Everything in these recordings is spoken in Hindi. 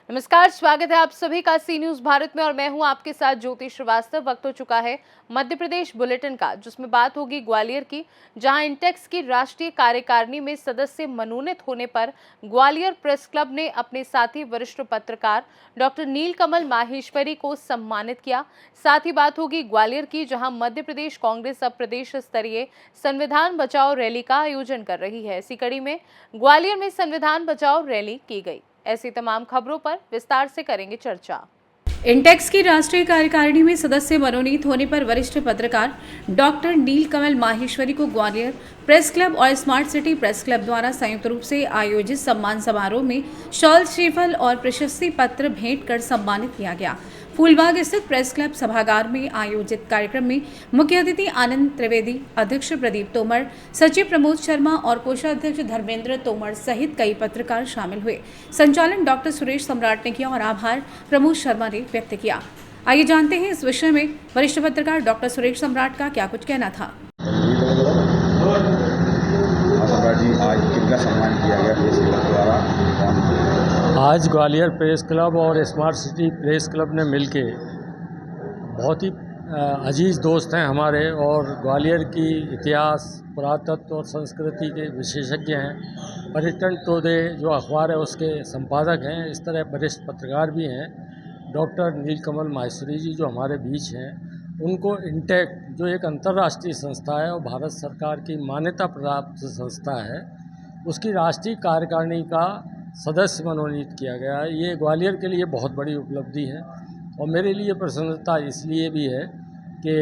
नमस्कार, स्वागत है आप सभी का सी न्यूज भारत में और मैं हूं आपके साथ ज्योति श्रीवास्तव। वक्त हो चुका है मध्य प्रदेश बुलेटिन का, जिसमें बात होगी ग्वालियर की, जहां इंटेक्स की राष्ट्रीय कार्यकारिणी में सदस्य मनोनीत होने पर ग्वालियर प्रेस क्लब ने अपने साथी वरिष्ठ पत्रकार डॉक्टर नीलकमल माहेश्वरी को सम्मानित किया। साथ ही बात होगी ग्वालियर की, जहां मध्य प्रदेश कांग्रेस अब प्रदेश स्तरीय संविधान बचाओ रैली का आयोजन कर रही है। इसी कड़ी में ग्वालियर में संविधान बचाओ रैली की गई। ऐसी तमाम खबरों पर विस्तार से करेंगे चर्चा। इंटेक्स की राष्ट्रीय कार्यकारिणी में सदस्य मनोनीत होने पर वरिष्ठ पत्रकार डॉक्टर नीलकमल माहेश्वरी को ग्वालियर प्रेस क्लब और स्मार्ट सिटी प्रेस क्लब द्वारा संयुक्त रूप से आयोजित सम्मान समारोह में शॉल, श्रीफल और प्रशस्ति पत्र भेंट कर सम्मानित किया गया। फूलबाग स्थित प्रेस क्लब सभागार में आयोजित कार्यक्रम में मुख्य अतिथि आनंद त्रिवेदी, अध्यक्ष प्रदीप तोमर, सचिव प्रमोद शर्मा और कोषाध्यक्ष धर्मेंद्र तोमर सहित कई पत्रकार शामिल हुए। संचालन डॉक्टर सुरेश सम्राट ने किया और आभार प्रमोद शर्मा ने व्यक्त किया। आइए जानते हैं इस विषय में वरिष्ठ पत्रकार डॉक्टर सुरेश सम्राट का क्या कुछ कहना था। आज ग्वालियर प्रेस क्लब और स्मार्ट सिटी प्रेस क्लब ने मिलके बहुत ही अजीज दोस्त हैं हमारे और ग्वालियर की इतिहास, पुरातत्व और संस्कृति के विशेषज्ञ हैं। पर्यटन टुडे जो अखबार है उसके संपादक हैं। इस तरह वरिष्ठ पत्रकार भी हैं। डॉक्टर नीलकमल माहेश्वरी जी जो हमारे बीच हैं, उनको इंटेक जो एक अंतर्राष्ट्रीय संस्था है और भारत सरकार की मान्यता प्राप्त संस्था है, उसकी राष्ट्रीय कार्यकारिणी का सदस्य मनोनीत किया गया है। ये ग्वालियर के लिए बहुत बड़ी उपलब्धि है और मेरे लिए प्रसन्नता इसलिए भी है कि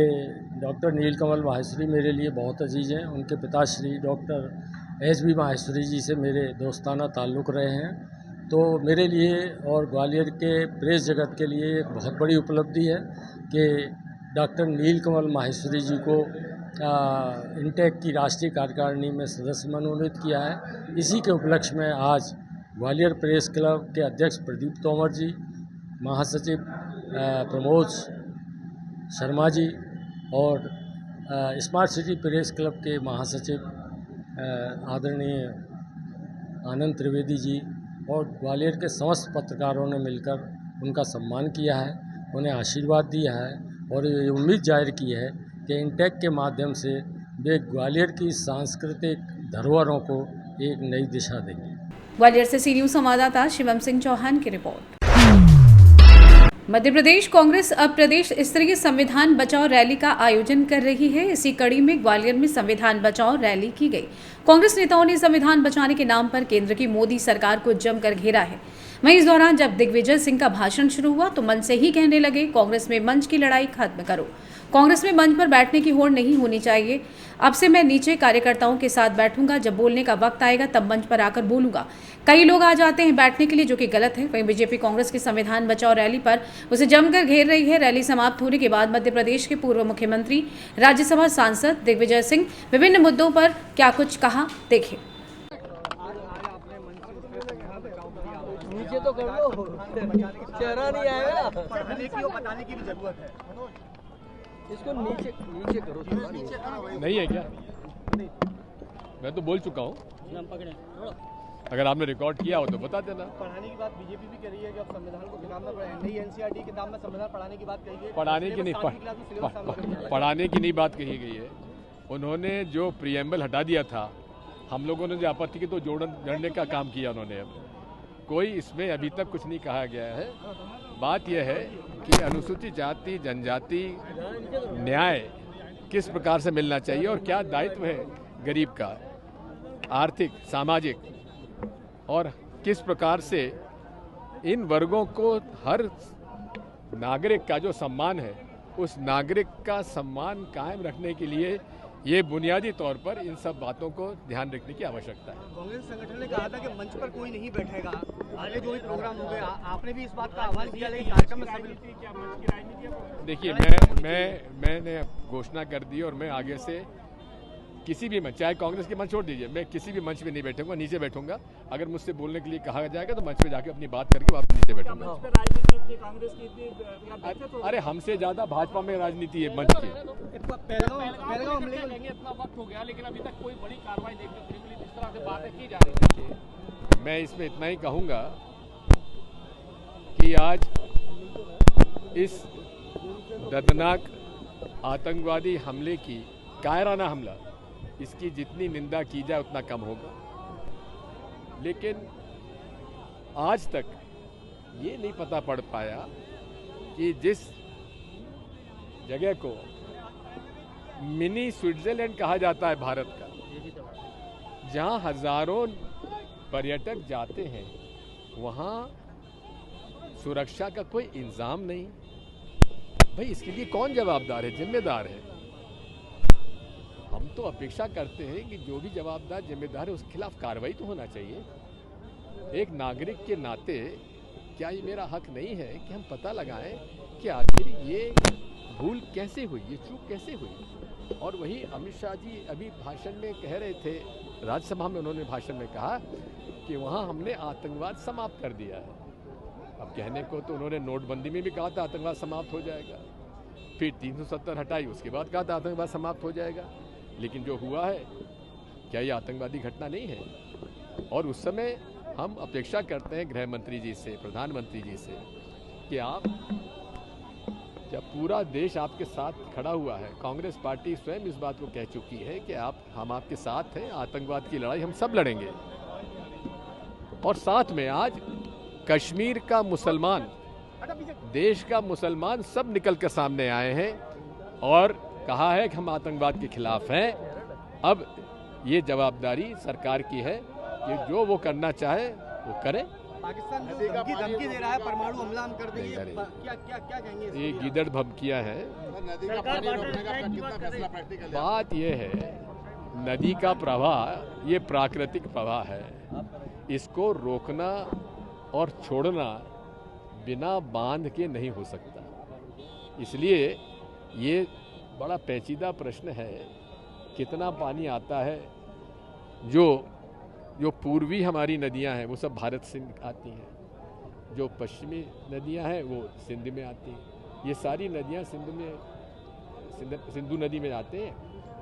डॉक्टर नीलकमल माहेश्वरी मेरे लिए बहुत अजीज़ हैं। उनके पिताश्री डॉक्टर एच.बी. माहेश्वरी जी से मेरे दोस्ताना ताल्लुक़ रहे हैं, तो मेरे लिए और ग्वालियर के प्रेस जगत के लिए एक बहुत बड़ी उपलब्धि है कि डॉक्टर नीलकमल माहेश्वरी जी को इंटेक की राष्ट्रीय कार्यकारिणी में सदस्य मनोनीत किया है। इसी के उपलक्ष्य में आज ग्वालियर प्रेस क्लब के अध्यक्ष प्रदीप तोमर जी, महासचिव प्रमोद शर्मा जी और स्मार्ट सिटी प्रेस क्लब के महासचिव आदरणीय आनंद त्रिवेदी जी और ग्वालियर के समस्त पत्रकारों ने मिलकर उनका सम्मान किया है, उन्हें आशीर्वाद दिया है और ये उम्मीद जाहिर की है कि इंटेक के माध्यम से वे ग्वालियर की सांस्कृतिक धरोहरों को एक नई दिशा देंगे। ग्वालियर से सी न्यूज संवाददाता शिवम सिंह चौहान की रिपोर्ट। मध्य प्रदेश कांग्रेस अब प्रदेश स्तरीय संविधान बचाओ रैली का आयोजन कर रही है। इसी कड़ी में ग्वालियर में संविधान बचाओ रैली की गई। कांग्रेस नेताओं ने संविधान बचाने के नाम पर केंद्र की मोदी सरकार को जमकर घेरा है। वहीं इस दौरान जब दिग्विजय सिंह का भाषण शुरू हुआ तो मन से ही कहने लगे, कांग्रेस में मंच की लड़ाई खत्म करो, कांग्रेस में मंच पर बैठने की होड़ नहीं होनी चाहिए। अब से मैं नीचे कार्यकर्ताओं के साथ बैठूंगा, जब बोलने का वक्त आएगा तब मंच पर आकर बोलूंगा। कई लोग आ जाते हैं बैठने के लिए, जो कि गलत है। वहीं बीजेपी कांग्रेस की संविधान बचाओ रैली पर उसे जमकर घेर रही है। रैली समाप्त होने के बाद मध्य प्रदेश के पूर्व मुख्यमंत्री, राज्यसभा सांसद दिग्विजय सिंह विभिन्न मुद्दों पर क्या कुछ कहा, देखिए। नीचे तो कर लो, चेहरा नहीं आएगा। बताने की भी जरूरत है। इसको नीचे नीचे करो, नीचे नहीं है क्या? मैं तो बोल चुका हूँ। अगर आपने रिकॉर्ड किया हो तो बता देना। पढ़ाने की बात बीजेपी भी कर रही है कि अब संविधान को किताब में पढ़ाएं, नई एनसीईआरटी किताब में संविधान पढ़ाने की बात कही गई। पढ़ाने की नहीं बात कही गई है। उन्होंने जो प्रीएम्बल हटा दिया था, हम लोगों ने जो आपत्ति की तो जोड़ने का काम किया उन्होंने। अब कोई इसमें अभी तक कुछ नहीं कहा गया है। बात यह है कि अनुसूचित जाति जनजाति न्याय किस प्रकार से मिलना चाहिए और क्या दायित्व है गरीब का, आर्थिक, सामाजिक, और किस प्रकार से इन वर्गों को हर नागरिक का जो सम्मान है, उस नागरिक का सम्मान कायम रखने के लिए ये बुनियादी तौर पर इन सब बातों को ध्यान रखने की आवश्यकता है। कांग्रेस संगठन ने कहा था कि मंच पर कोई नहीं बैठेगा, आगे जो भी प्रोग्राम हो गया, आपने भी इस बात का आह्वान किया, लेकिन कार्यक्रम में देखिए, मैंने घोषणा कर दी और मैं आगे से किसी भी मंच, चाहे कांग्रेस के मंच छोड़ दीजिए, मैं किसी भी मंच पे नहीं बैठूंगा, नीचे बैठूंगा। अगर मुझसे बोलने के लिए कहा जाएगा तो मंच पे जाके अपनी बात करके वापस नीचे बैठूंगा। राजनीति इतनी कांग्रेस की इतनी अरे हमसे ज्यादा भाजपा में राजनीति है मंच की। पहलगांव हमले को लेंगे, इतना वक्त हो गया लेकिन अभी तक कोई बड़ी कार्रवाई देखने को नहीं मिली, जिस तरह से बातें की जा रही थी। मैं इसमें इतना ही कहूंगा कि आज इस दर्दनाक आतंकवादी हमले की, कायराना हमला, इसकी जितनी निंदा की जाए उतना कम होगा। लेकिन आज तक ये नहीं पता पड़ पाया कि जिस जगह को मिनी स्विट्जरलैंड कहा जाता है भारत का, जहां हजारों पर्यटक जाते हैं, वहां सुरक्षा का कोई इंतजाम नहीं। भाई इसके लिए कौन जवाबदार है, जिम्मेदार है? हम तो अपेक्षा करते हैं कि जो भी जवाबदार जिम्मेदार है उसके खिलाफ कार्रवाई तो होना चाहिए। एक नागरिक के नाते क्या ये मेरा हक नहीं है कि हम पता लगाएं कि आखिर ये भूल कैसे हुई, ये चूक कैसे हुई? और वही अमित शाह जी अभी भाषण में कह रहे थे, राज्यसभा में उन्होंने भाषण में कहा कि वहाँ हमने आतंकवाद समाप्त कर दिया है। अब कहने को तो उन्होंने नोटबंदी में भी कहा था आतंकवाद समाप्त हो जाएगा, फिर 370 हटाई, उसके बाद कहा था आतंकवाद समाप्त हो जाएगा। लेकिन जो हुआ है, क्या ये आतंकवादी घटना नहीं है? और उस समय हम अपेक्षा करते हैं गृह मंत्री जी से, प्रधानमंत्री जी से, कि आप, जब पूरा देश आपके साथ खड़ा हुआ है, कांग्रेस पार्टी स्वयं इस बात को कह चुकी है कि हम आपके साथ हैं, आतंकवाद की लड़ाई हम सब लड़ेंगे। और साथ में आज कश्मीर का मुसलमान, देश का मुसलमान सब निकल कर सामने आए हैं और कहा है कि हम आतंकवाद के खिलाफ हैं। अब ये जवाबदारी सरकार की है कि जो वो करना चाहे वो करे। पाकिस्तान जो धमकी दे रहा है परमाणु हमला हम कर देंगे, क्या कहेंगे? ये गीदड़ धमकियां हैं। बात ये है, नदी का प्रवाह ये प्राकृतिक प्रवाह है, इसको रोकना और छोड़ना बिना बांध के नहीं हो सकता। इसलिए ये बड़ा पेचीदा प्रश्न है, कितना पानी आता है। जो पूर्वी हमारी नदियां हैं वो सब भारत से आती हैं, जो पश्चिमी नदियां हैं वो सिंध में आती हैं। ये सारी नदियां सिंधु नदी में आते हैं,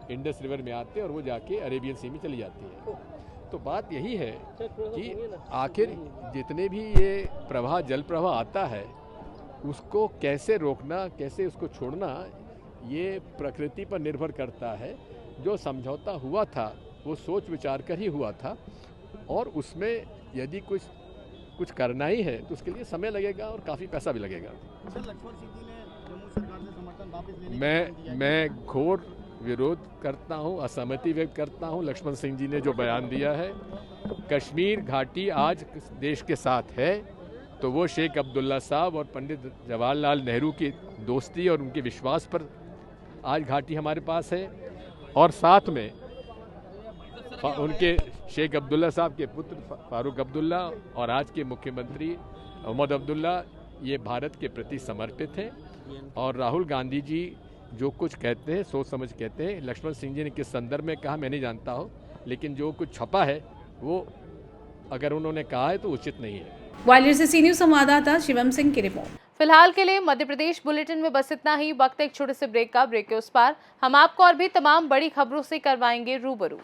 इंडस रिवर में आते हैं और वो जाके अरेबियन सी में चली जाती हैं। तो बात यही है कि आखिर जितने भी ये प्रवाह, जल प्रवाह आता है, उसको कैसे रोकना, कैसे उसको छोड़ना, ये प्रकृति पर निर्भर करता है। जो समझौता हुआ था वो सोच विचार कर ही हुआ था, और उसमें यदि कुछ करना ही है तो उसके लिए समय लगेगा और काफ़ी पैसा भी लगेगा। मैं घोर विरोध करता हूं, असहमति व्यक्त करता हूं लक्ष्मण सिंह जी ने जो बयान दिया है। कश्मीर घाटी आज देश के साथ है तो वो शेख अब्दुल्ला साहब और पंडित जवाहरलाल नेहरू की दोस्ती और उनके विश्वास पर आज घाटी हमारे पास है। और साथ में उनके शेख अब्दुल्ला साहब के पुत्र फारूक अब्दुल्ला और आज के मुख्यमंत्री मोहम्मद अब्दुल्ला ये भारत के प्रति समर्पित हैं। और राहुल गांधी जी जो कुछ कहते हैं सोच समझ कहते हैं। लक्ष्मण सिंह जी ने किस संदर्भ में कहा मैं नहीं जानता हूँ, लेकिन जो कुछ छपा है वो अगर उन्होंने कहा है तो उचित नहीं है। ग्वालियर से सी न्यूज़ संवाददाता शिवम सिंह की रिपोर्ट। फिलहाल के लिए मध्य प्रदेश बुलेटिन में बस इतना ही। वक्त एक छोटे से ब्रेक का। ब्रेक के उस पार हम आपको और भी तमाम बड़ी खबरों से करवाएंगे रूबरू।